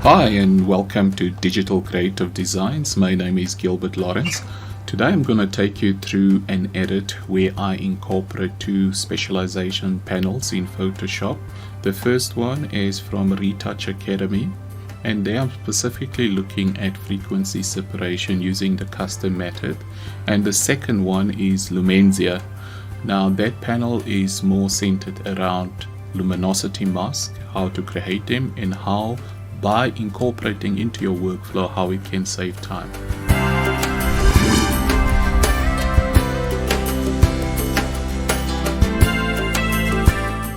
Hi and welcome to Digital Creative Designs. My name is Gilbert Lawrence. Today I'm going to take you through an edit where I incorporate two specialization panels in Photoshop. The first one is from Retouch Academy, and they are specifically looking at frequency separation using the custom method. And the second one is Lumanzia. Now that panel is more centered around luminosity masks, how to create them, and how by incorporating into your workflow how it can save time.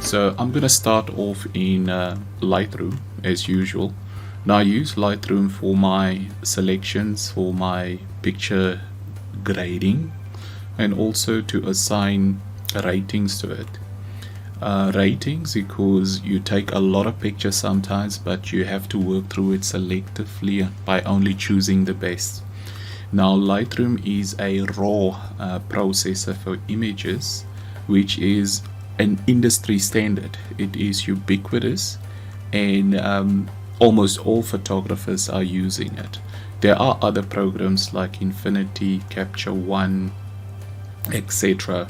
So I'm going to start off in Lightroom as usual. Now I use Lightroom for my selections, for my picture grading, and also to assign ratings to it. Ratings because you take a lot of pictures sometimes, but you have to work through it selectively by only choosing the best. Now Lightroom is a raw processor for images, which is an industry standard. It is ubiquitous, and almost all photographers are using it. There are other programs like Infinity, Capture One, etc.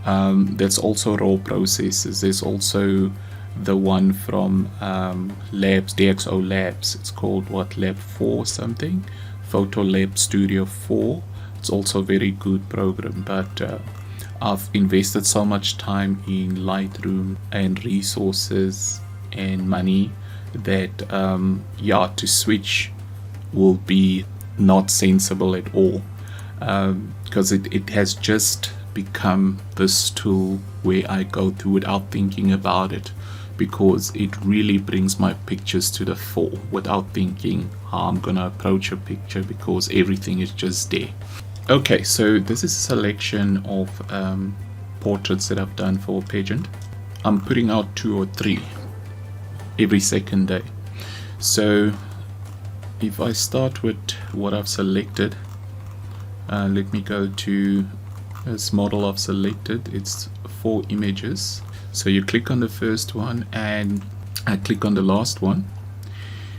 That's also raw processes. There's also the one from Labs, DxO Labs. It's called Lab 4 something, Photo Lab Studio 4. It's also a very good program, but I've invested so much time in Lightroom and resources and money that to switch will be not sensible at all, because it has just become this tool where I go through without thinking about it, because it really brings my pictures to the fore without thinking how I'm gonna approach a picture, because everything is just there. Okay, so this is a selection of portraits that I've done for a pageant. I'm putting out 2 or 3 every second day. So if I start with what I've selected, let me go to this model I've selected. It's 4 images. So you click on the first one and I click on the last one,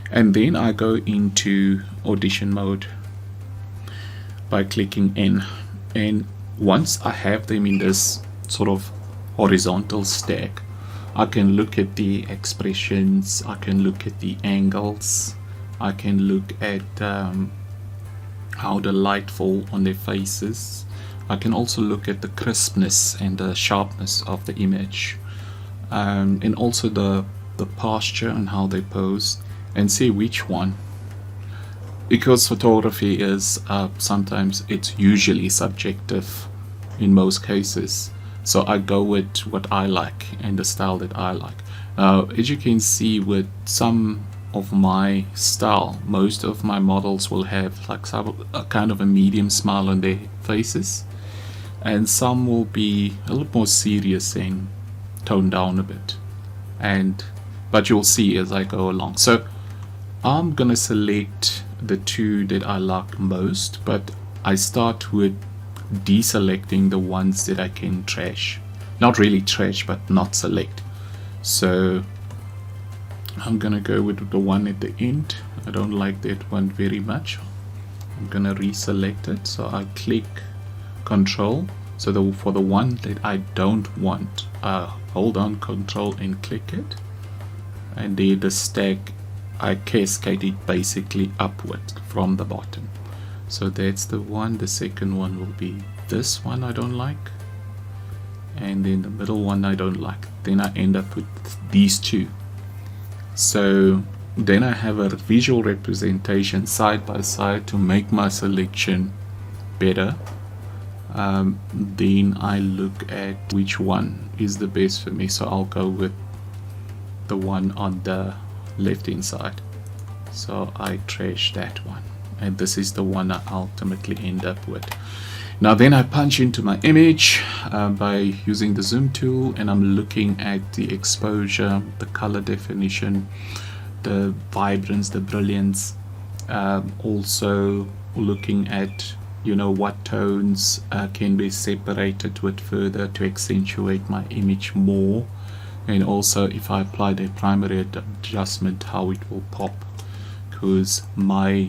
and then I go into audition mode by clicking N. And once I have them in this sort of horizontal stack, I can look at the expressions, I can look at the angles, I can look at how the light fall on their faces. I can also look at the crispness and the sharpness of the image, and also the posture and how they pose, and see which one. Because photography is sometimes it's usually subjective in most cases, so I go with what I like and the style that I like. As you can see, with some of my style, most of my models will have like a kind of a medium smile on their faces, and some will be a little more serious and toned down a bit, but you'll see as I go along. So I'm gonna select the 2 that I like most, but I start with deselecting the ones that I can trash. Not really trash, but not select. So I'm gonna go with the one at the end. I don't like that one very much. I'm gonna reselect it. So I click Control. So for the one that I don't want, hold on Control and click it, and there the stack, I cascade it basically upward from the bottom. So that's the one. The second one will be this one I don't like, and then the middle one I don't like. Then I end up with these 2. So then I have a visual representation side by side to make my selection better. Then I look at which one is the best for me, so I'll go with the one on the left hand side. So I trash that one, and this is the one I ultimately end up with. Now then I punch into my image by using the zoom tool, and I'm looking at the exposure, the color definition, the vibrance, the brilliance, also looking at what tones can be separated with further to accentuate my image more, and also if I apply the primary adjustment, how it will pop. because my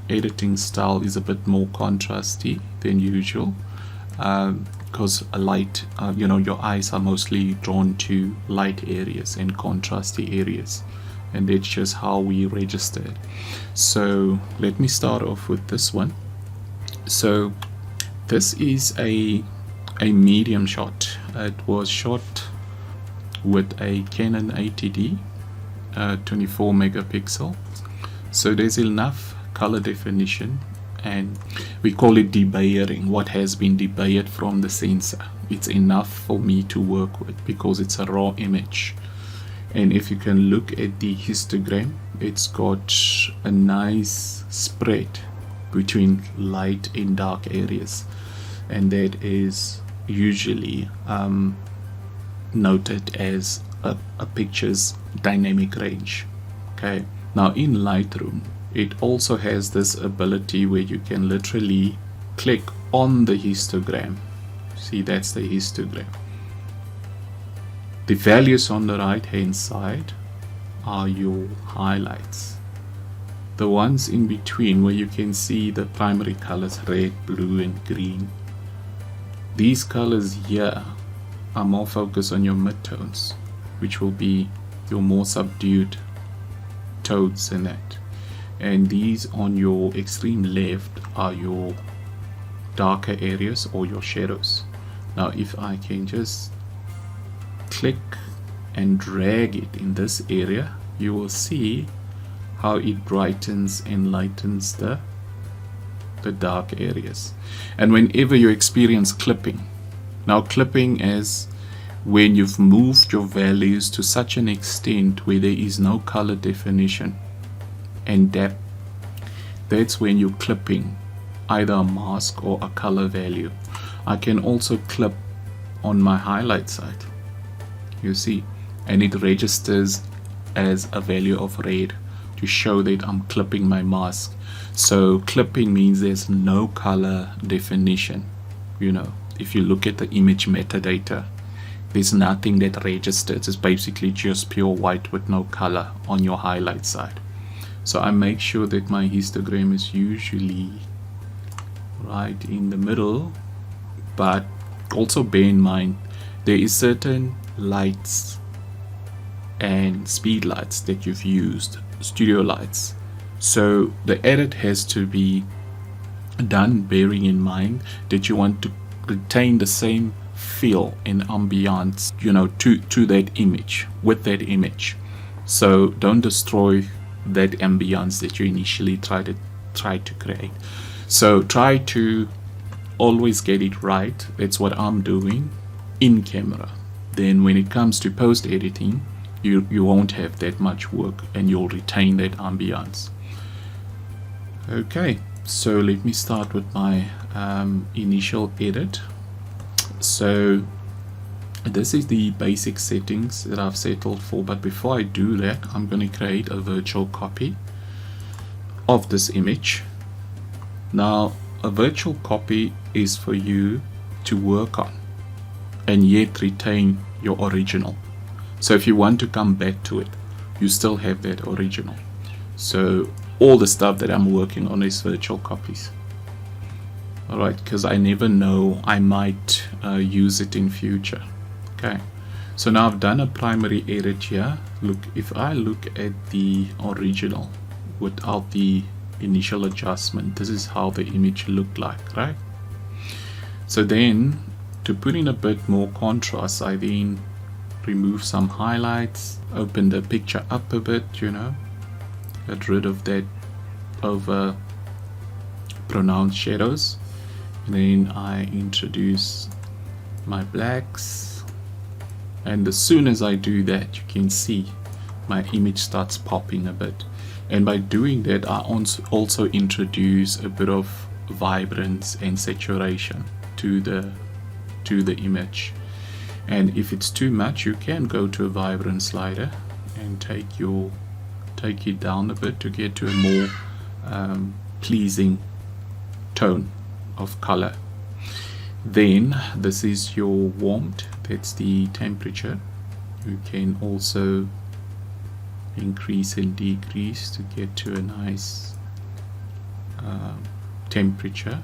editing style is a bit more contrasty than usual, because light, your eyes are mostly drawn to light areas and contrasty areas, and that's just how we register it. So let me start off with this one. So this is a medium shot. It was shot with a Canon 80D 24 megapixel. So there's enough color definition, and we call it debayering, what has been debayed from the sensor. It's enough for me to work with because it's a raw image. And if you can look at the histogram, it's got a nice spread between light and dark areas, and that is usually noted as a picture's dynamic range. Okay, now in Lightroom it also has this ability where you can literally click on the histogram. See, that's the histogram. The values on the right hand side are your highlights. The ones in between where you can see the primary colors, red, blue and green, these colors here are more focused on your midtones, which will be your more subdued tones in that. And these on your extreme left are your darker areas or your shadows. Now if I can just click and drag it in this area, you will see how it brightens and lightens the dark areas. And whenever you experience clipping, now clipping is when you've moved your values to such an extent where there is no color definition and depth, that's when you're clipping either a mask or a color value. I can also clip on my highlight side, you see, and it registers as a value of red to show that I'm clipping my mask. So clipping means there's no color definition. If you look at the image metadata, there's nothing that registers. It's basically just pure white with no color on your highlight side. So I make sure that my histogram is usually right in the middle, but also bear in mind there is certain lights and speed lights that you've used, studio lights. So the edit has to be done bearing in mind that you want to retain the same feel and ambiance, to that image, with that image. So don't destroy that ambiance that you initially tried to create. So try to always get it right. That's what I'm doing in camera. Then when it comes to post editing, you won't have that much work and you'll retain that ambiance. Okay, so let me start with my initial edit. So this is the basic settings that I've settled for, but before I do that, I'm going to create a virtual copy of this image. Now a virtual copy is for you to work on and yet retain your original. So if you want to come back to it, you still have that original. So all the stuff that I'm working on is virtual copies. Alright, because I never know, I might use it in future. Okay, so now I've done a primary edit here. Look, if I look at the original without the initial adjustment, this is how the image looked like, right? So then to put in a bit more contrast, I then remove some highlights, open the picture up a bit, get rid of that over pronounced shadows, and then I introduce my blacks, and as soon as I do that, you can see my image starts popping a bit. And by doing that, I also introduce a bit of vibrance and saturation to the image. And if it's too much, you can go to a vibrance slider and take it down a bit to get to a more pleasing tone of color. Then this is your warmth, that's the temperature. You can also increase and decrease to get to a nice temperature.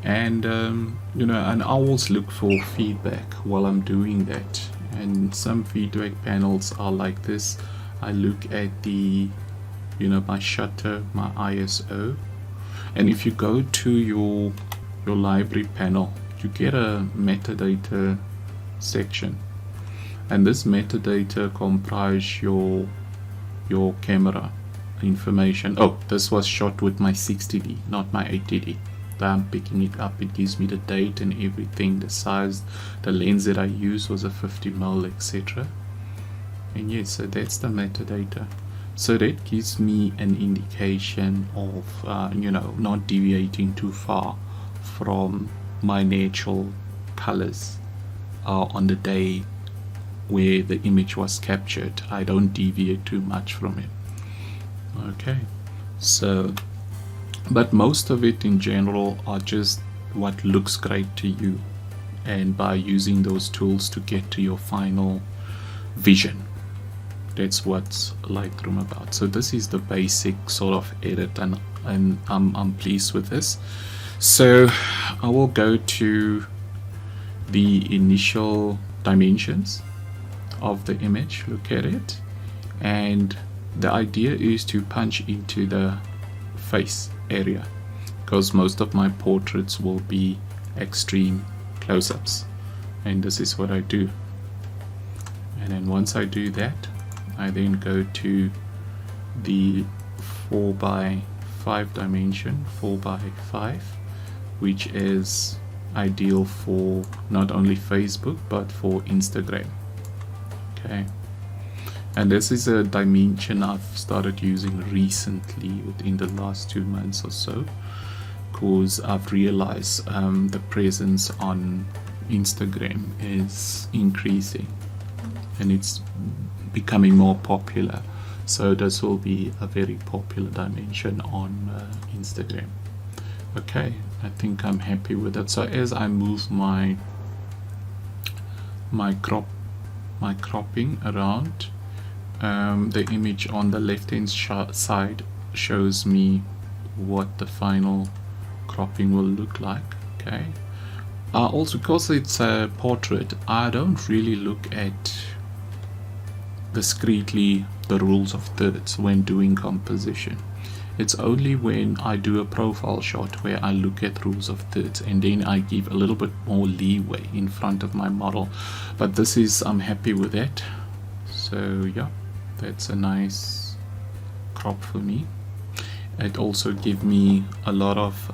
And you know, and I always look for feedback while I'm doing that, and some feedback panels are like this. I look at the, you know, my shutter, my ISO, and if you go to your library panel, you get a metadata section, and this metadata comprise your camera information. Oh, this was shot with my 60D, not my 80D. I'm picking it up, it gives me the date and everything, the size, the lens that I use was a 50mm, etc. And yes, so that's the metadata. So that gives me an indication of you know, not deviating too far from my natural colors on the day where the image was captured. I don't deviate too much from it. Okay, so but most of it in general are just what looks great to you, and by using those tools to get to your final vision. That's what's Lightroom about. So this is the basic sort of edit, and I'm pleased with this. So I will go to the initial dimensions of the image, look at it, and the idea is to punch into the face area, because most of my portraits will be extreme close-ups, and this is what I do. And then once I do that, I then go to the 4x5 dimension, 4x5, which is ideal for not only Facebook but for Instagram. Okay, and this is a dimension I've started using recently within the last 2 months or so, because I've realized the presence on Instagram is increasing and it's becoming more popular. So this will be a very popular dimension on Instagram. Okay, I think I'm happy with that. So as I move my cropping around, the image on the left hand side shows me what the final cropping will look like. Okay, also because it's a portrait, I don't really look at discreetly the rules of thirds when doing composition. It's only when I do a profile shot where I look at rules of thirds, and then I give a little bit more leeway in front of my model. But this is, I'm happy with that. So yeah, that's a nice crop for me. It also gives me a lot of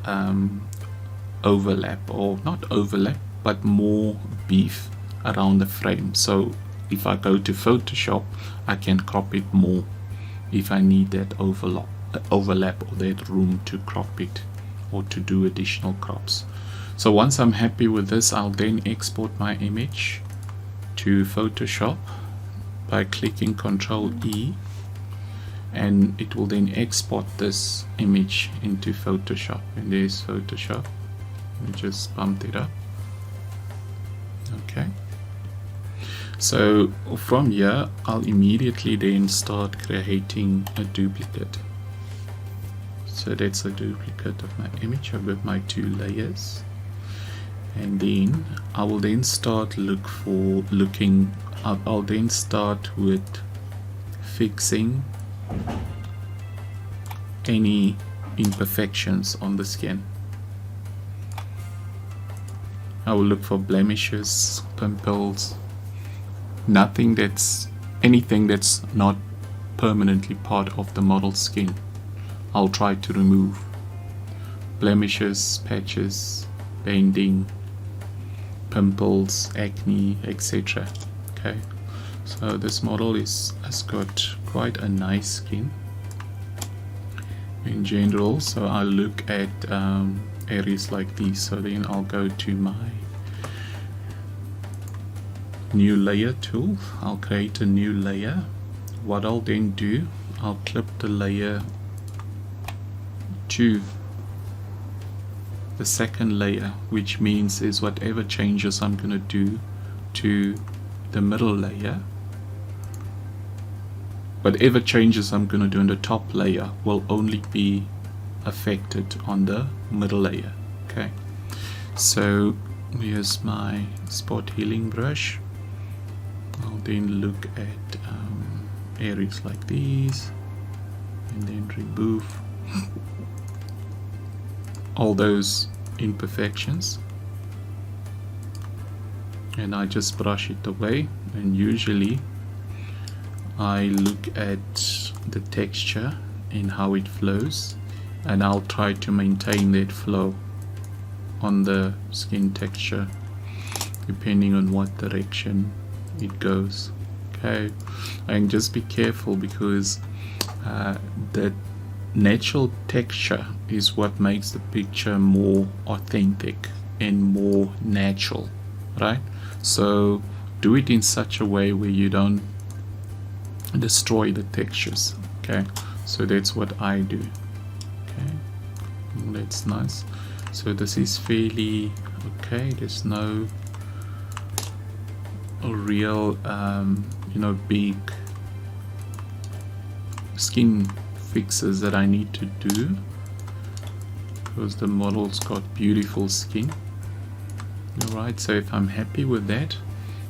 overlap, or not overlap, but more beef around the frame. So if I go to Photoshop, I can crop it more if I need that overlap or that room to crop it or to do additional crops. So once I'm happy with this, I'll then export my image to Photoshop by clicking Ctrl E, and it will then export this image into Photoshop. And there's Photoshop. Let me just bump it up. Okay, so from here I'll immediately then start creating a duplicate. So that's a duplicate of my image. I've got my 2 layers, and then I will then start I'll then start with fixing any imperfections on the skin. I will look for blemishes, pimples, anything that's not permanently part of the model's skin. I'll try to remove blemishes, patches, bending, pimples, acne, etc. Okay, so this model has got quite a nice skin in general, so I'll look at areas like these. So then I'll go to my new layer tool. I'll create a new layer. What I'll then do, I'll clip the layer to the second layer, which means is whatever changes I'm going to do to the middle layer, whatever changes I'm going to do in the top layer will only be affected on the middle layer. Okay, so here's my spot healing brush. I'll then look at areas like these and then remove all those imperfections, and I just brush it away. And usually I look at the texture and how it flows, and I'll try to maintain that flow on the skin texture depending on what direction it goes. Okay, and just be careful, because the natural texture is what makes the picture more authentic and more natural, right? So do it in such a way where you don't destroy the textures. Okay, so that's what I do. Okay, that's nice. So this is fairly okay. There's no real big skin fixes that I need to do, because the model's got beautiful skin. Alright, so if I'm happy with that,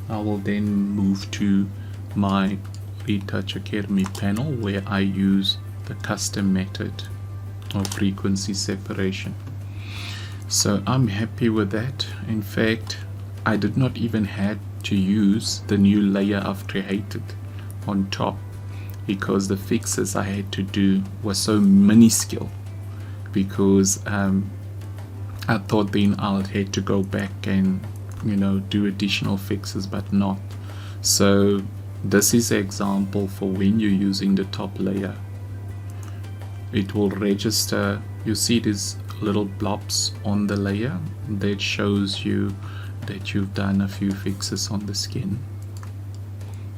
I will then move to my Retouch Academy panel, where I use the custom method of frequency separation. So I'm happy with that. In fact, I did not even have to use the new layer I've created on top, because the fixes I had to do were so minuscule, because I thought then I'll have to go back and do additional fixes, but not. So this is an example for when you're using the top layer. It will register, you see these little blobs on the layer that shows you that you've done a few fixes on the skin,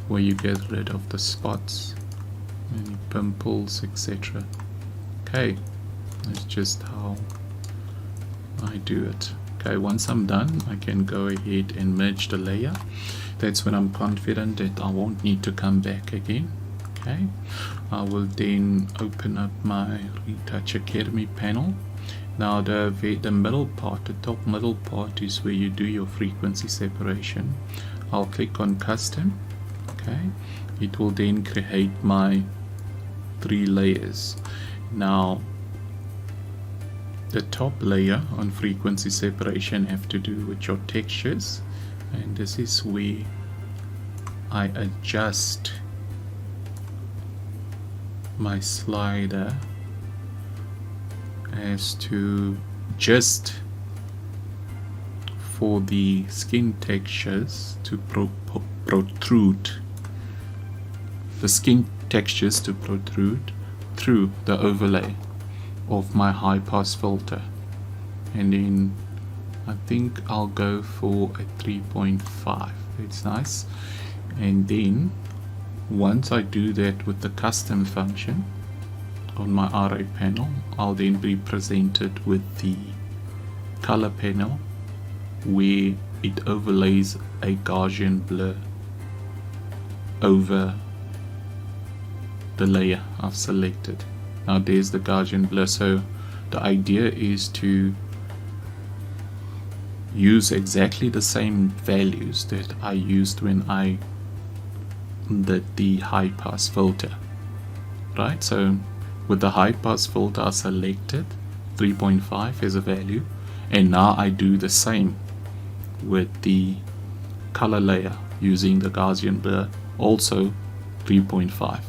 where you get rid of the spots, any pimples, etc. Okay, that's just how I do it. Okay, once I'm done, I can go ahead and merge the layer. That's when I'm confident that I won't need to come back again. Okay, I will then open up my Retouch Academy panel. Now the middle part, the top middle part, is where you do your frequency separation. I'll click on custom. Okay, it will then create my 3 layers. Now the top layer on frequency separation have to do with your textures, and this is where I adjust my slider as to just for the skin textures to protrude, the skin textures to protrude through the overlay of my high pass filter. And then I think I'll go for a 3.5. It's nice. And then once I do that with the custom function on my RA panel, I'll then be presented with the color panel, where it overlays a Gaussian blur over the layer I've selected. Now there's the Gaussian blur. So the idea is to use exactly the same values that I used when I did the high pass filter, right? So with the high pass filter, I selected 3.5 as a value, and now I do the same with the color layer using the Gaussian blur, also 3.5.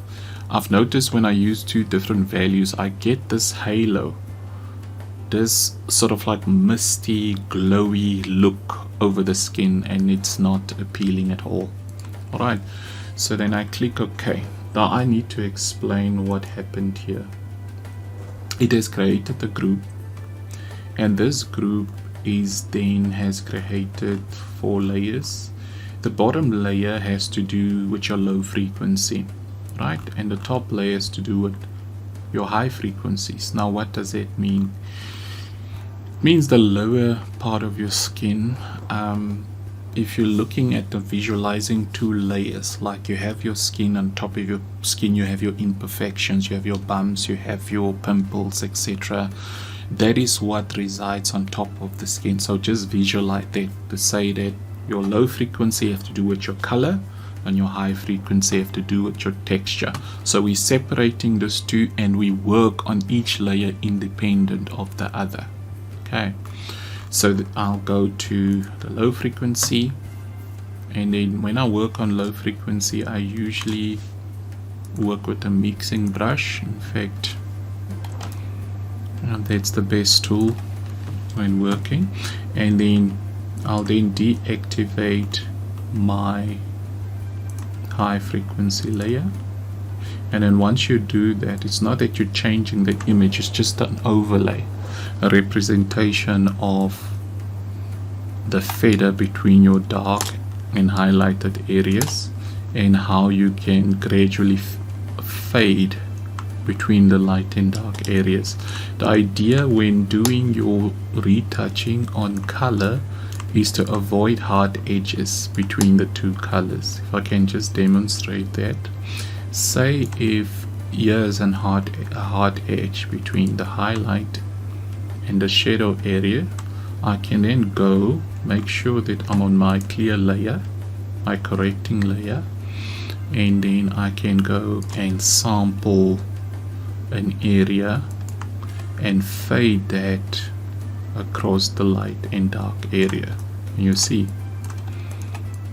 I've noticed when I use 2 different values, I get this halo, this sort of like misty, glowy look over the skin, and it's not appealing at all. Alright, so then I click OK. Now I need to explain what happened here. It has created the group, and this group has created 4 layers. The bottom layer has to do with your low frequency, right? And the top layer has to do with your high frequencies. Now what does that mean? It means the lower part of your skin if you're looking at the visualizing two layers, like you have your skin, on top of your skin you have your imperfections, you have your bumps, you have your pimples, etc. That is what resides on top of the skin. So just visualize that, to say that your low frequency have to do with your color and your high frequency have to do with your texture. So we're separating those two and we work on each layer independent of the other. Okay, so I'll go to the low frequency, and then when I work on low frequency I usually work with a mixing brush. In fact, that's the best tool when working. And then I'll then deactivate my high frequency layer. And then once you do that, it's not that you're changing the image, it's just an overlay, a representation of the feather between your dark and highlighted areas, and how you can gradually fade between the light and dark areas. The idea when doing your retouching on color is to avoid hard edges between the two colors. If I can just demonstrate that. Say if here's a hard edge between the highlight and the shadow area, I can then go make sure that I'm on my clear layer, my correcting layer, and then I can go and sample an area and fade that across the light and dark area. You see,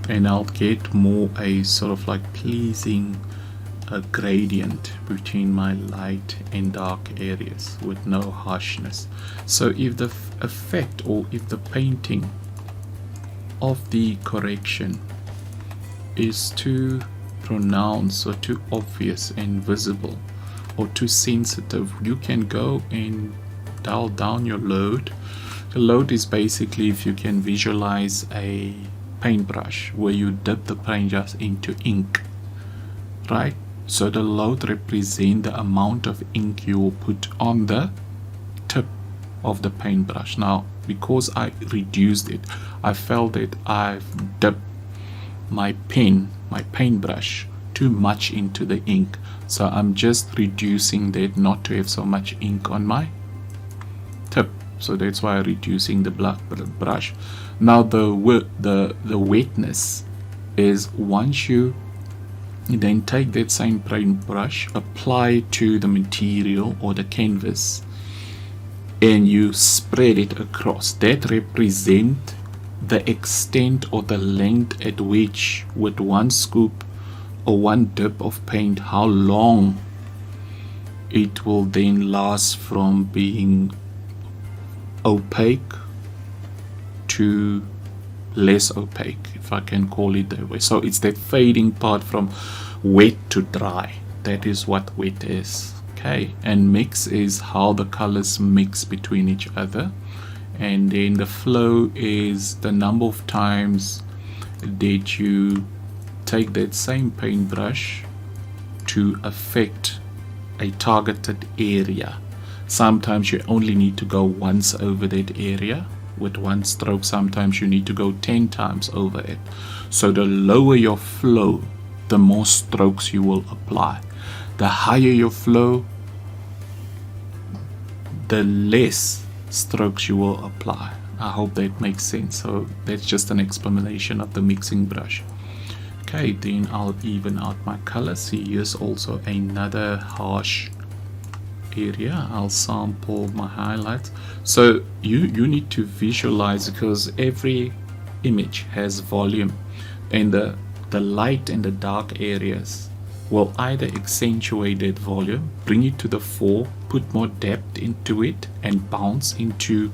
and I'll get more a sort of like pleasing gradient between my light and dark areas with no harshness. So if the effect, or if the painting of the correction is too pronounced or too obvious and visible or too sensitive, you can go and dial down your load. The load is basically, if you can visualize a paintbrush where you dip the paintbrush into ink, right? So the load represents the amount of ink you will put on the tip of the paintbrush. Now, because I reduced it, I felt that I've dipped my paintbrush too much into the ink. So I'm just reducing that, not to have so much ink on my tip. So that's why I'm reducing the brush. Now the wetness is, once you then take that same paintbrush, apply to the material or the canvas, and you spread it across. That represents the extent or the length at which, with one scoop or one dip of paint, how long it will then last from being opaque to less opaque, if I can call it that way. So it's that fading part from wet to dry. That is what wet is. Okay, and mix is how the colors mix between each other. And then the flow is the number of times that you take that same paintbrush to affect a targeted area. Sometimes you only need to go once over that area with one stroke. Sometimes you need to go 10 times over it. So the lower your flow, the more strokes you will apply. The higher your flow, the less strokes you will apply. I hope that makes sense. So that's just an explanation of the mixing brush. Okay, then I'll even out my color. See, here's also another harsh area. I'll sample my highlights. So you need to visualize, because every image has volume, and the light and the dark areas will either accentuate that volume, bring it to the fore, put more depth into it, and bounce into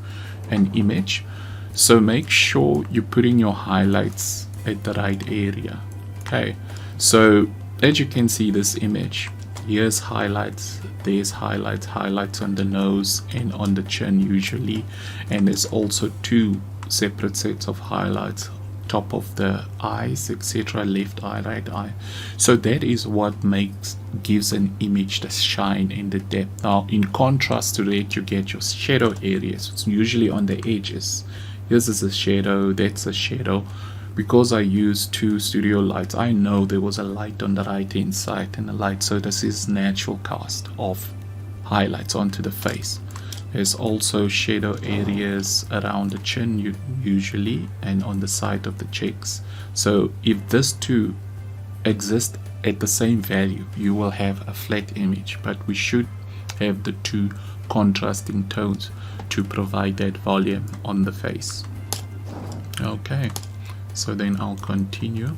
an image. So make sure you're putting your highlights at the right area. Okay, so as you can see, this image, here's highlights, there's highlights on the nose and on the chin usually, and there's also two separate sets of highlights, top of the eyes, etc., left eye, right eye. So that is what gives an image the shine and the depth. Now in contrast to that, you get your shadow areas. It's usually on the edges. This is a shadow, that's a shadow. because I used two studio lights, I know there was a light on the right hand side and a light, so this is natural cast of highlights onto the face. There's also shadow areas around the chin usually, and on the side of the cheeks. So if these two exist at the same value, you will have a flat image, but we should have the two contrasting tones to provide that volume on the face. Okay, so then I'll continue.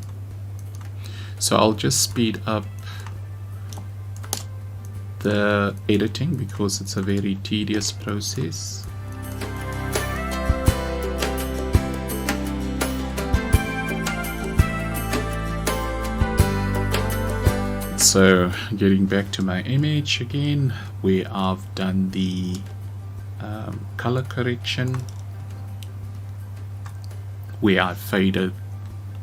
So I'll just speed up the editing because it's a very tedious process. So getting back to my image again, where I've done the color correction, where I faded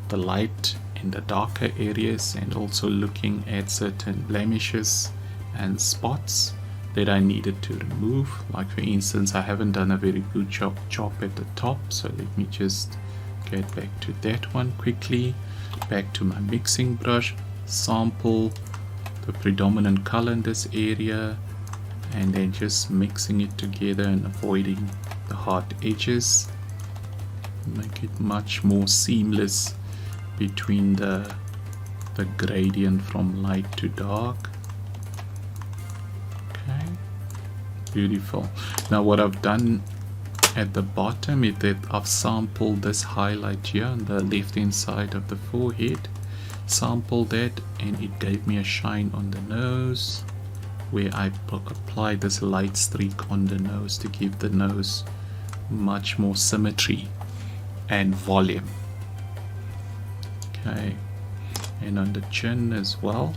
the light in the darker areas, and also looking at certain blemishes and spots that I needed to remove. Like for instance, I haven't done a very good job at the top, so let me just get back to that one quickly. Back to my mixing brush, sample the predominant color in this area, and then just mixing it together and avoiding the hard edges. Make it much more seamless between the gradient from light to dark. Okay, beautiful. Now what I've done at the bottom is that I've sampled this highlight here on the left hand side of the forehead, sampled that, and it gave me a shine on the nose, where I applied this light streak on the nose to give the nose much more symmetry and volume. Okay, and on the chin as well,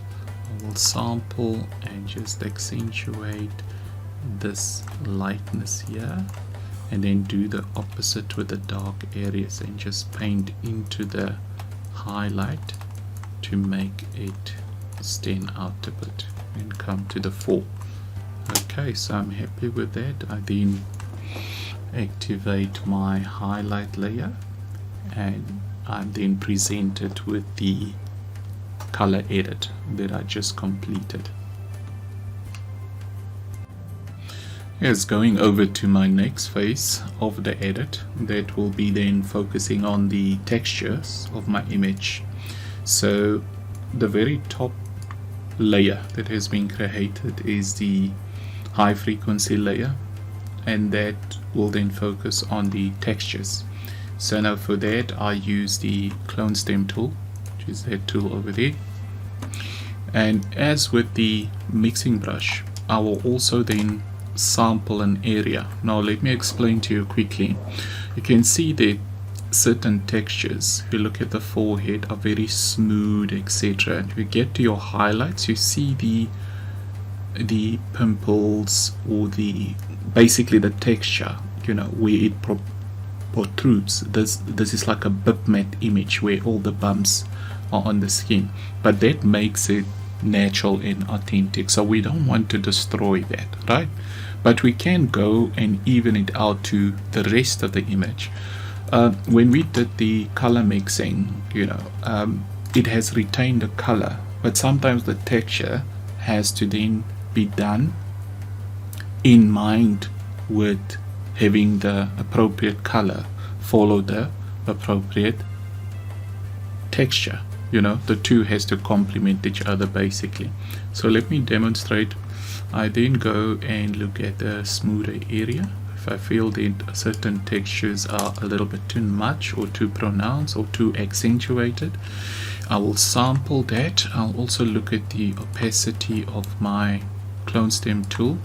I will sample and just accentuate this lightness here, and then do the opposite with the dark areas and just paint into the highlight to make it stand out a bit and come to the fore. Okay, so I'm happy with that. I then activate my highlight layer, and I'm then presented with the color edit that I just completed. Yes, going over to my next phase of the edit, that will be then focusing on the textures of my image. So the very top layer that has been created is the high frequency layer, and that will then focus on the textures. So now for that I use the clone stem tool, which is that tool over there, and as with the mixing brush, I will also then sample an area. Now let me explain to you quickly. You can see that certain textures, if you look at the forehead, are very smooth, etc. And if you get to your highlights, you see the pimples, or basically the texture, where it protrudes. This is like a bitmap image where all the bumps are on the skin, but that makes it natural and authentic. So we don't want to destroy that, right? But we can go and even it out to the rest of the image. When we did the color mixing, it has retained the color, but sometimes the texture has to then be done in mind with having the appropriate color follow the appropriate texture. The two has to complement each other basically. So let me demonstrate. I then go and look at the smoother area. If I feel that certain textures are a little bit too much or too pronounced or too accentuated, I will sample that. I'll also look at the opacity of my clone stem tool.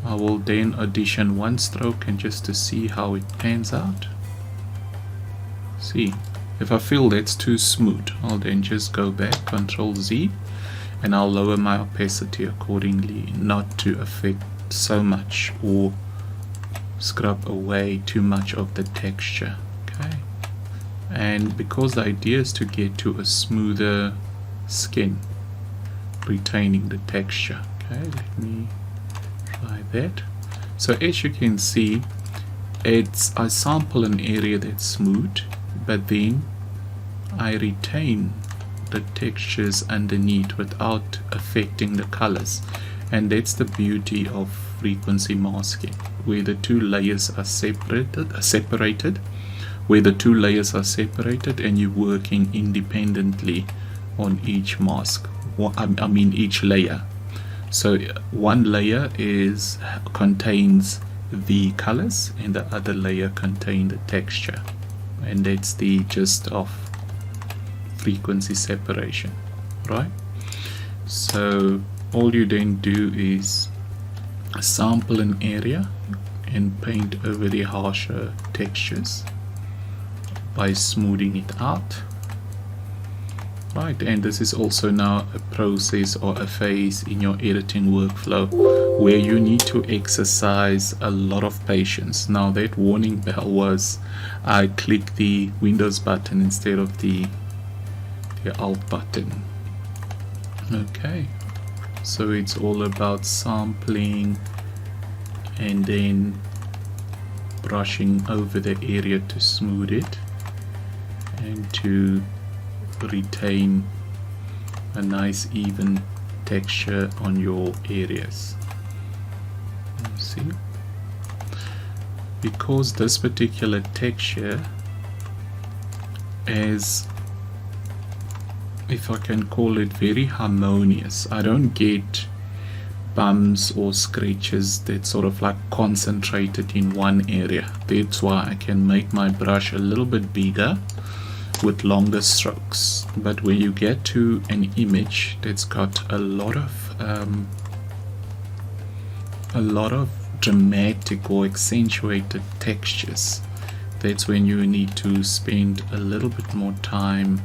I will then addition one stroke, and just to see how it pans out. See, if I feel that's too smooth, I'll then just go back, Control Z, and I'll lower my opacity accordingly, not to affect so much or scrub away too much of the texture. Okay, and because the idea is to get to a smoother skin, retaining the texture. Okay, let me try that. So as you can see, I sample an area that's smooth, but then I retain the textures underneath without affecting the colors. And that's the beauty of frequency masking, where the two layers are separated, and you're working independently on each mask, each layer. So one layer contains the colors, and the other layer contains the texture, and that's the gist of frequency separation, right? So all you then do is sample an area and paint over the harsher textures by smoothing it out, right? And this is also now a process or a phase in your editing workflow where you need to exercise a lot of patience. Now that warning bell was I clicked the Windows button instead of the Alt button. Okay, so it's all about sampling and then brushing over the area to smooth it and to retain a nice even texture on your areas. See, because this particular texture is, if I can call it, very harmonious. I don't get bumps or scratches that sort of like concentrated in one area. That's why I can make my brush a little bit bigger with longer strokes. But when you get to an image that's got a lot of dramatic or accentuated textures, that's when you need to spend a little bit more time,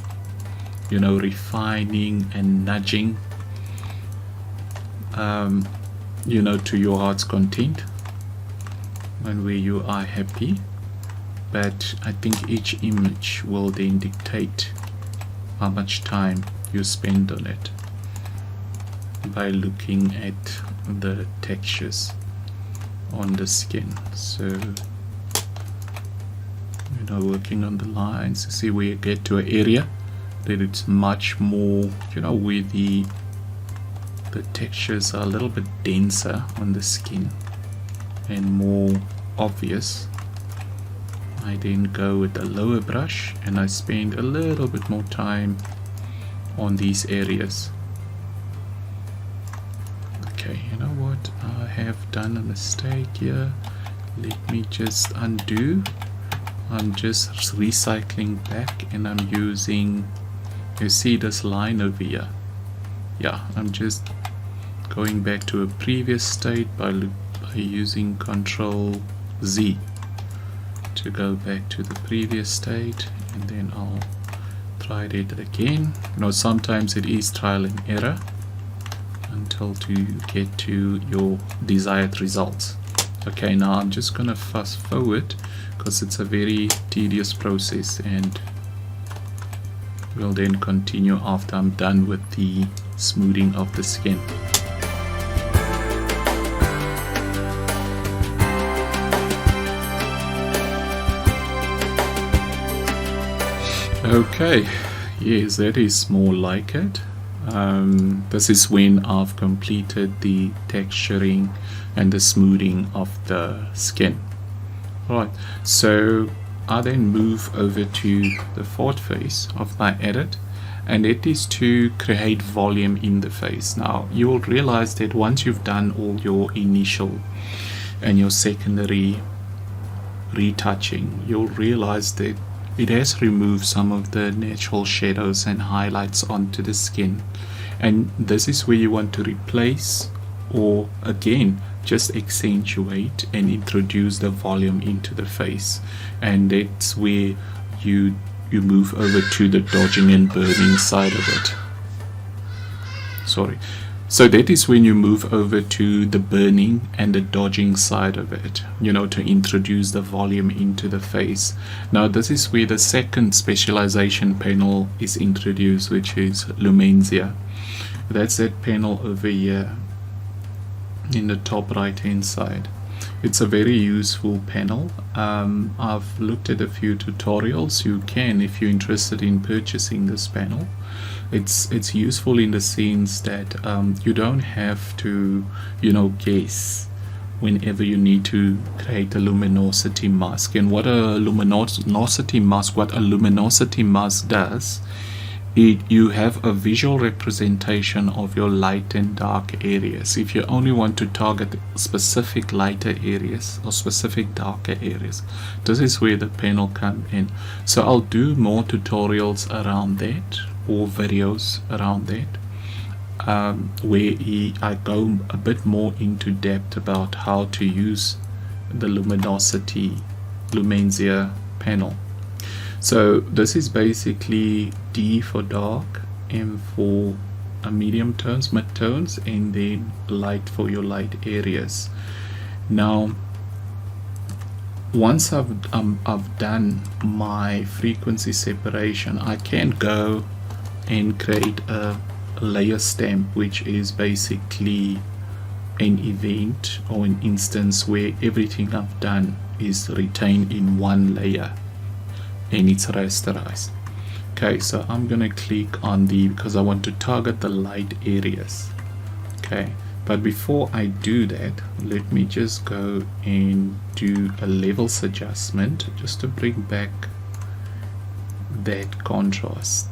you know, refining and nudging, you know, to your heart's content and where you are happy. But I think each image will then dictate how much time you spend on it by looking at the textures on the skin. So, you know, working on the lines, see where you get to an area that it's much more, you know, where the textures are a little bit denser on the skin and more obvious. I then go with a lower brush and I spend a little bit more time on these areas. Okay, you know what, I have done a mistake here. Let me just undo. I'm just recycling back and I'm using, you see this line over here? Yeah, I'm just going back to a previous state by using Control Z to go back to the previous state, and then I'll try it again. You know, sometimes it is trial and error until to get to your desired results. Okay, now I'm just gonna fast forward because it's a very tedious process, and we'll then continue after I'm done with the smoothing of the skin. Okay, yes, that is more like it. This is when I've completed the texturing and the smoothing of the skin. Right, so I then move over to the fourth phase of my edit, and it is to create volume in the face. Now you'll realize that once you've done all your initial and your secondary retouching, you'll realize that it has removed some of the natural shadows and highlights onto the skin, and this is where you want to replace or again just accentuate and introduce the volume into the face. And that's where you move over to the dodging and burning side of it. So that is when you move over to the burning and the dodging side of it, you know, to introduce the volume into the face. Now this is where the second specialization panel is introduced, which is Lumanzia. That's that panel over here in the top right hand side. It's a very useful panel. I've looked at a few tutorials. You can, if you're interested in purchasing this panel. It's useful in the sense that you don't have to, guess whenever you need to create a luminosity mask. And what a luminosity mask does, you have a visual representation of your light and dark areas. If you only want to target specific lighter areas or specific darker areas, this is where the panel comes in. So I'll do more tutorials around that, or videos around that, where I go a bit more into depth about how to use the Lumanzia panel. So this is basically D for dark, M for medium tones, mid tones, and then light for your light areas. Now, once I've done my frequency separation, I can go and create a layer stamp, which is basically an event or an instance where everything I've done is retained in one layer and it's rasterized. Okay, so I'm gonna click on because I want to target the light areas. Okay, but before I do that, let me just go and do a levels adjustment just to bring back that contrast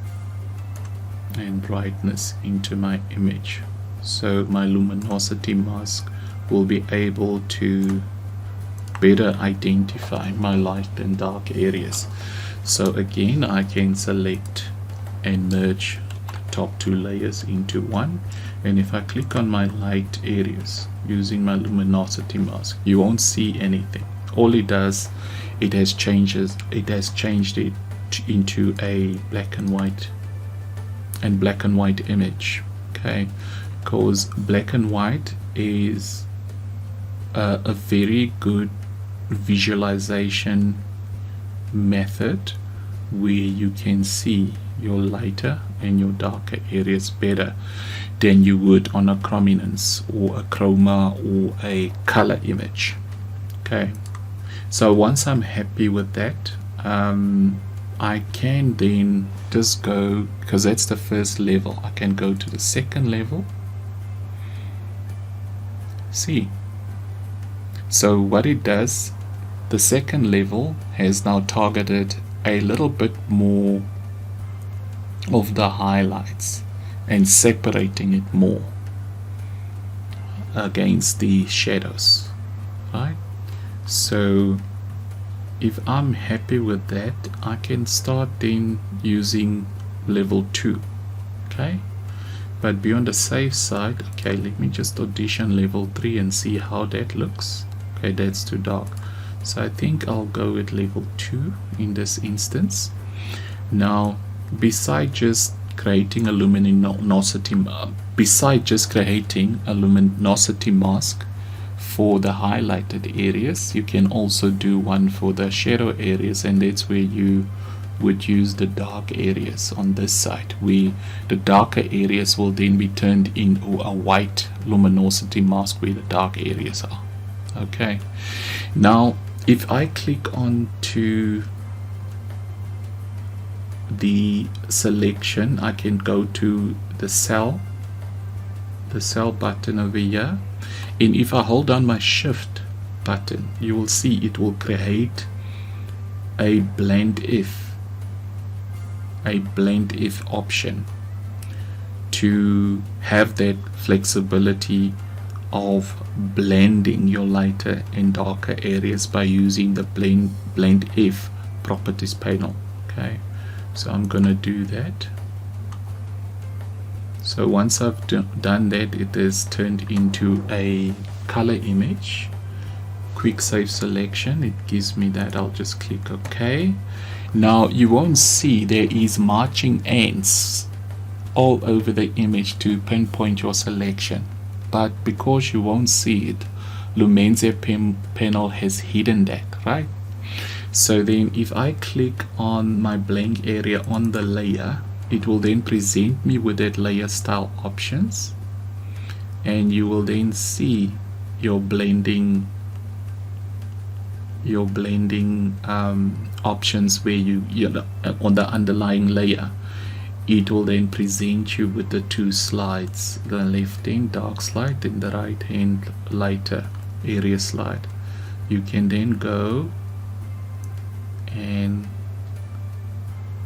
and brightness into my image, so my luminosity mask will be able to better identify my light and dark areas. So again, I can select and merge the top two layers into one, and if I click on my light areas using my luminosity mask, you won't see anything. All it does, it has changed it into a black and white image. Okay, because black and white is a very good visualization method where you can see your lighter and your darker areas better than you would on a chrominance or a chroma or a color image. Okay, so once I'm happy with that, I can then just go, because that's the first level, I can go to the second level. See, so what it does, the second level has now targeted a little bit more of the highlights and separating it more against the shadows, right? So if I'm happy with that, I can start then using level 2. Okay, but be on the safe side. Okay, let me just audition level 3 and see how that looks. Okay, that's too dark, so I think I'll go with level 2 in this instance. Now, besides just creating a luminosity mask for the highlighted areas, you can also do one for the shadow areas, and that's where you would use the dark areas on this side, where the darker areas will then be turned into a white luminosity mask where the dark areas are. Okay, now if I click on to the selection, I can go to the cell button over here, and if I hold down my shift button, you will see it will create a blend if option to have that flexibility of blending your lighter and darker areas by using the blend if properties panel. Okay, so I'm gonna do that. So once I've done that, it is turned into a color image. Quick save selection, it gives me that. I'll just click OK. Now you won't see there is marching ants all over the image to pinpoint your selection, but because you won't see it, Lumanzia Panel has hidden that, right? So then if I click on my blank area on the layer, it will then present me with that layer style options, and you will then see your blending your blending options where you know, on the underlying layer, it will then present you with the two slides, the left hand dark slide and the right hand lighter area slide. You can then go and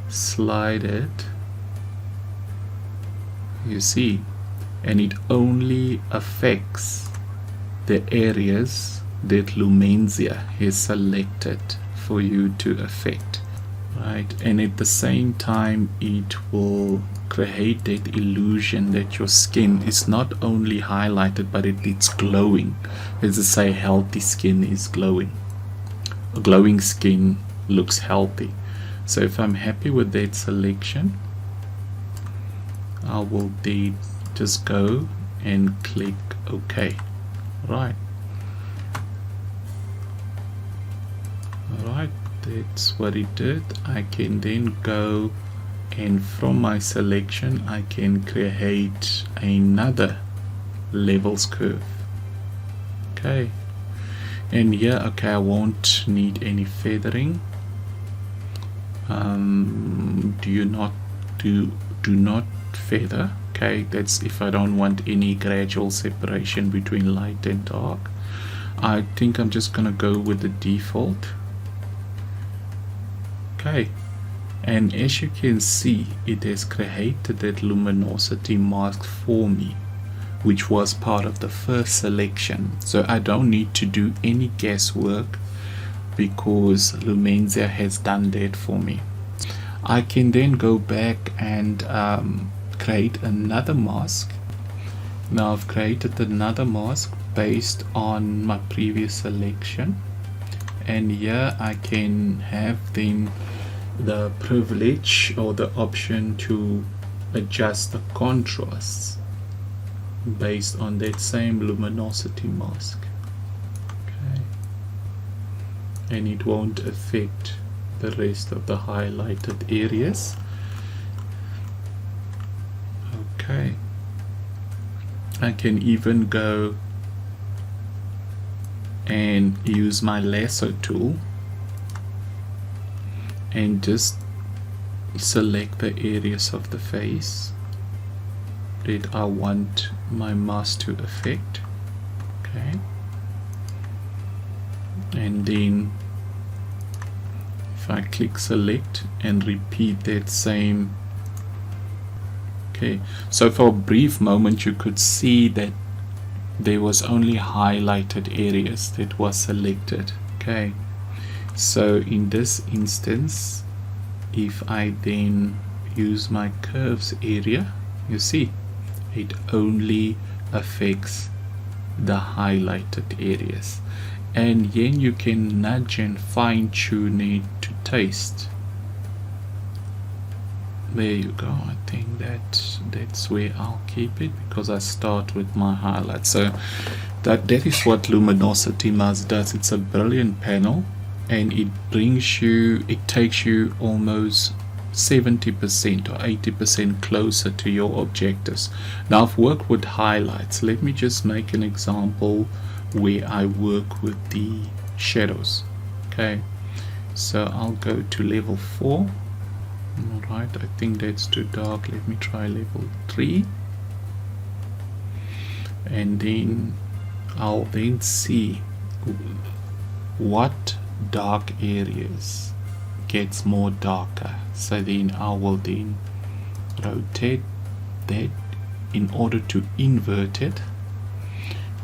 slide it, you see, and it only affects the areas that Lumanzia has selected for you to affect, right? And at the same time it will create that illusion that your skin is not only highlighted but it's glowing. As I say, healthy skin is glowing. A glowing skin looks healthy. So if I'm happy with that selection, I will then just go and click OK. Right. Alright, that's what it did. I can then go and from my selection I can create another levels curve. Okay, and here, okay, I won't need any feathering. Do not feather. Okay, that's if I don't want any gradual separation between light and dark. I think I'm just gonna go with the default. Okay, and as you can see, it has created that luminosity mask for me, which was part of the first selection. So I don't need to do any guesswork because Lumanzia has done that for me. I can then go back and create another mask. Now I've created another mask based on my previous selection, and here I can have then the privilege or the option to adjust the contrasts based on that same luminosity mask. Okay, and it won't affect the rest of the highlighted areas. Okay, I can even go and use my lasso tool and just select the areas of the face that I want my mask to affect. Okay, and then if I click select and repeat that same. Okay, so for a brief moment you could see that there was only highlighted areas that was selected. Okay, so in this instance, if I then use my curves area, you see it only affects the highlighted areas, and then you can nudge and fine tune it to taste. There you go. I think that's where I'll keep it because I start with my highlights. So that is what luminosity mask does. It's a brilliant panel, and it takes you almost 70% or 80% closer to your objectives. Now I've worked with highlights. Let me just make an example where I work with the shadows. Okay, so I'll go to level 4. Alright, I think that's too dark. Let me try level 3, and then I'll then see what dark areas gets more darker. So then I will then rotate that in order to invert it.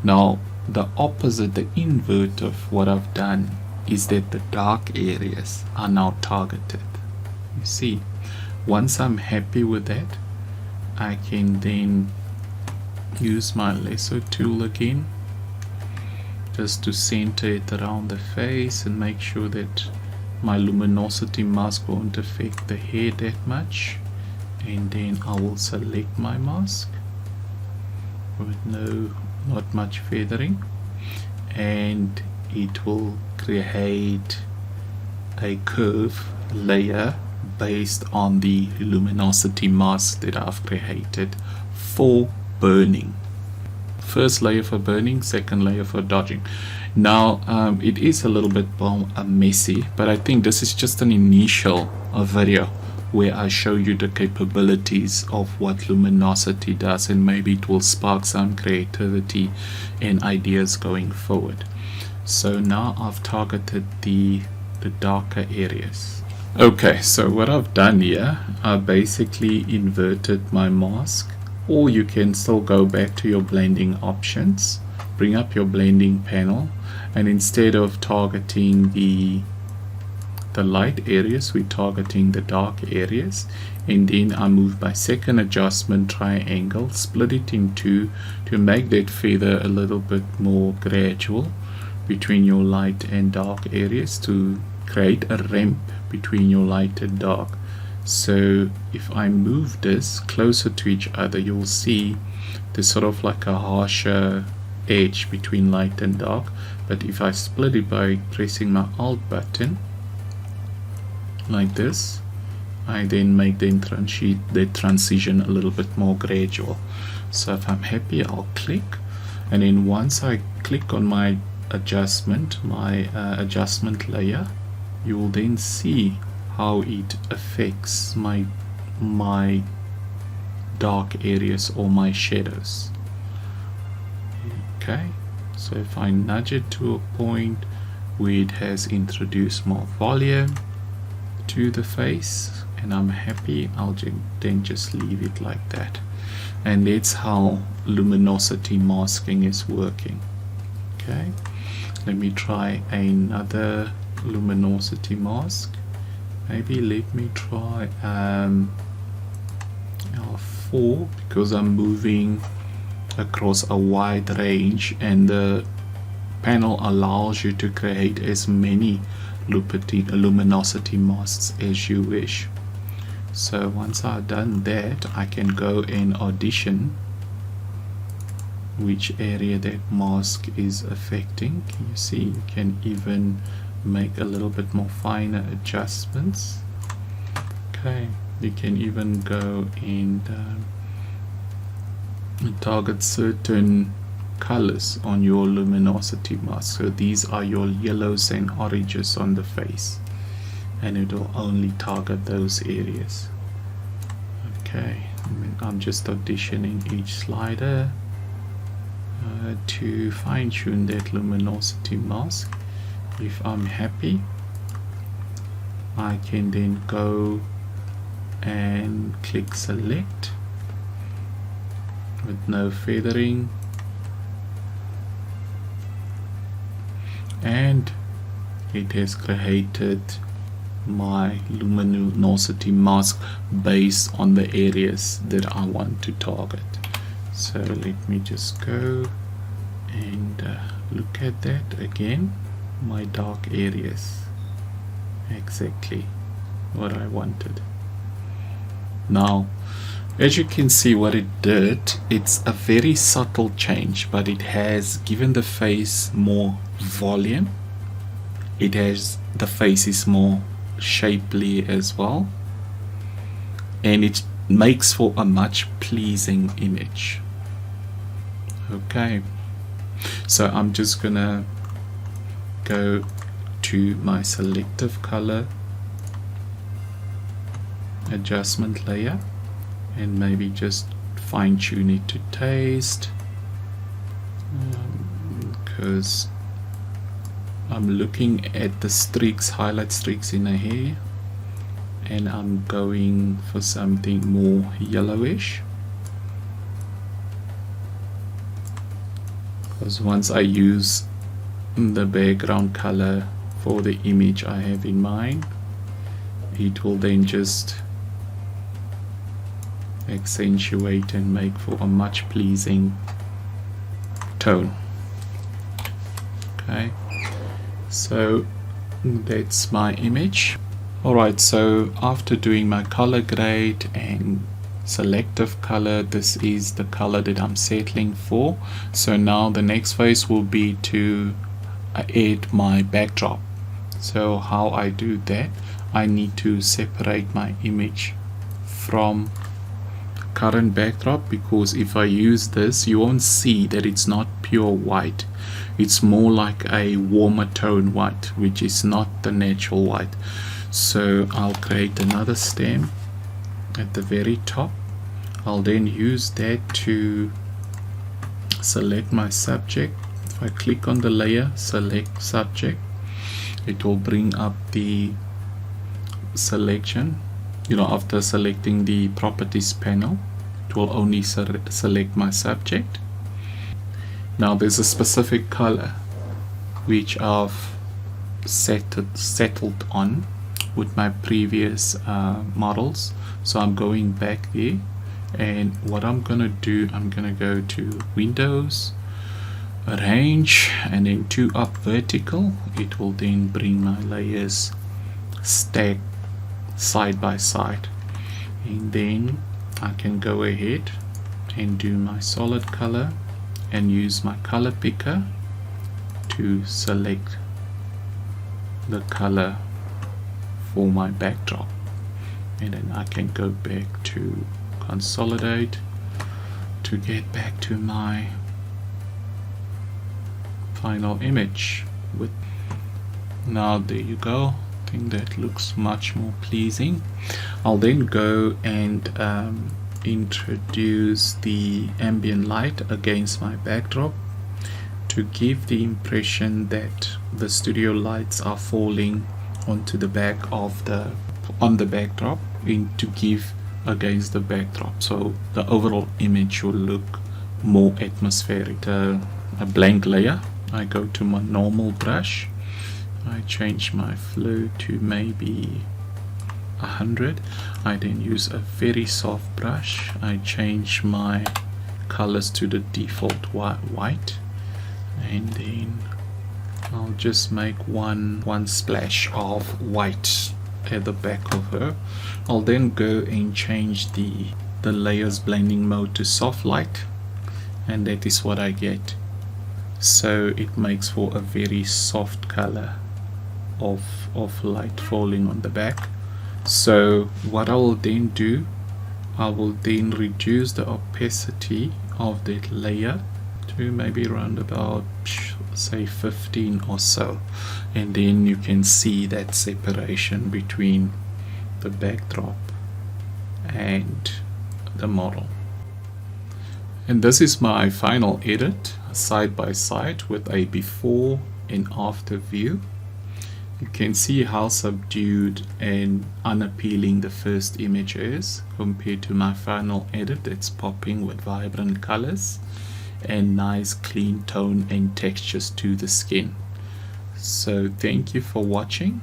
Now the opposite, the invert of what I've done is that the dark areas are now targeted. You see, once I'm happy with that, I can then use my lasso tool again just to center it around the face and make sure that my luminosity mask won't affect the hair that much, and then I will select my mask with not much feathering, and it will create a curve layer based on the luminosity mask that I've created for burning. first layer for burning, second layer for dodging. Now it is a little bit more messy, but I think this is just an initial video where I show you the capabilities of what luminosity does, and maybe it will spark some creativity and ideas going forward. So now I've targeted the darker areas. Okay, so what I've done here, I basically inverted my mask, or you can still go back to your blending options, bring up your blending panel, and instead of targeting the light areas, we're targeting the dark areas. And then I move my second adjustment triangle, split it in two to make that feather a little bit more gradual between your light and dark areas, to create a ramp between your light and dark. So if I move this closer to each other, you'll see there's sort of like a harsher edge between light and dark. But if I split it by pressing my Alt button like this, I then make the transition a little bit more gradual. So if I'm happy, I'll click, and then once I click on my adjustment layer, you will then see how it affects my dark areas or my shadows. Okay, so if I nudge it to a point where it has introduced more volume to the face and I'm happy, I'll then just leave it like that. And that's how luminosity masking is working. Okay, let me try another luminosity mask. Maybe let me try L4, because I'm moving across a wide range and the panel allows you to create as many luminosity masks as you wish. So once I've done that, I can go and audition which area that mask is affecting. You see, you can even make a little bit more finer adjustments. Okay, you can even go and target certain colors on your luminosity mask. So these are your yellows and oranges on the face, and it will only target those areas. Okay, I'm just auditioning each slider to fine-tune that luminosity mask. If I'm happy, I can then go and click select with no feathering, and it has created my luminosity mask based on the areas that I want to target. So let me just go and look at that again. My dark areas, exactly what I wanted. Now, as you can see what it did, it's a very subtle change, but it has given the face more volume. The face is more shapely as well, and it makes for a much pleasing image. Okay, so I'm just gonna go to my selective color adjustment layer and maybe just fine-tune it to taste, because I'm looking at the streaks, highlight streaks in the hair, and I'm going for something more yellowish, because once I use the background color for the image I have in mind, it will then just accentuate and make for a much pleasing tone. Okay, so that's my image. Alright, so after doing my color grade and selective color, this is the color that I'm settling for. So now the next phase will be to add my backdrop. So how I do that, I need to separate my image from current backdrop, because if I use this, you won't see that it's not pure white. It's more like a warmer tone white, which is not the natural white. So I'll create another stem at the very top. I'll then use that to select my subject. If I click on the layer, select subject, it will bring up the selection. After selecting the properties panel, it will only select my subject. Now there's a specific color which I've settled on with my previous models, so I'm going back there, and what I'm gonna do, I'm gonna go to Windows, Arrange, and then 2 up vertical. It will then bring my layers stacked side by side, and then I can go ahead and do my solid color and use my color picker to select the color for my backdrop, and then I can go back to consolidate to get back to my final image. Now there you go. I think that looks much more pleasing. I'll then go and introduce the ambient light against my backdrop to give the impression that the studio lights are falling onto the back of the backdrop, to give against the backdrop, so the overall image will look more atmospheric. A blank layer, I go to my normal brush, I change my flow to maybe 100. I then use a very soft brush, I change my colors to the default white, and then I'll just make one splash of white at the back of her. I'll then go and change the layers blending mode to soft light, and that is what I get. So it makes for a very soft color of light falling on the back. So what I will then do, I will then reduce the opacity of that layer to maybe around about, say, 15 or so, and then you can see that separation between the backdrop and the model. And this is my final edit, side by side with a before and after view. You can see how subdued and unappealing the first image is compared to my final edit that's popping with vibrant colors and nice clean tone and textures to the skin. So thank you for watching,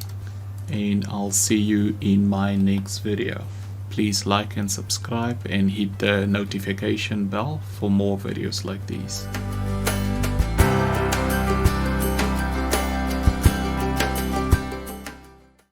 and I'll see you in my next video. Please like and subscribe and hit the notification bell for more videos like these.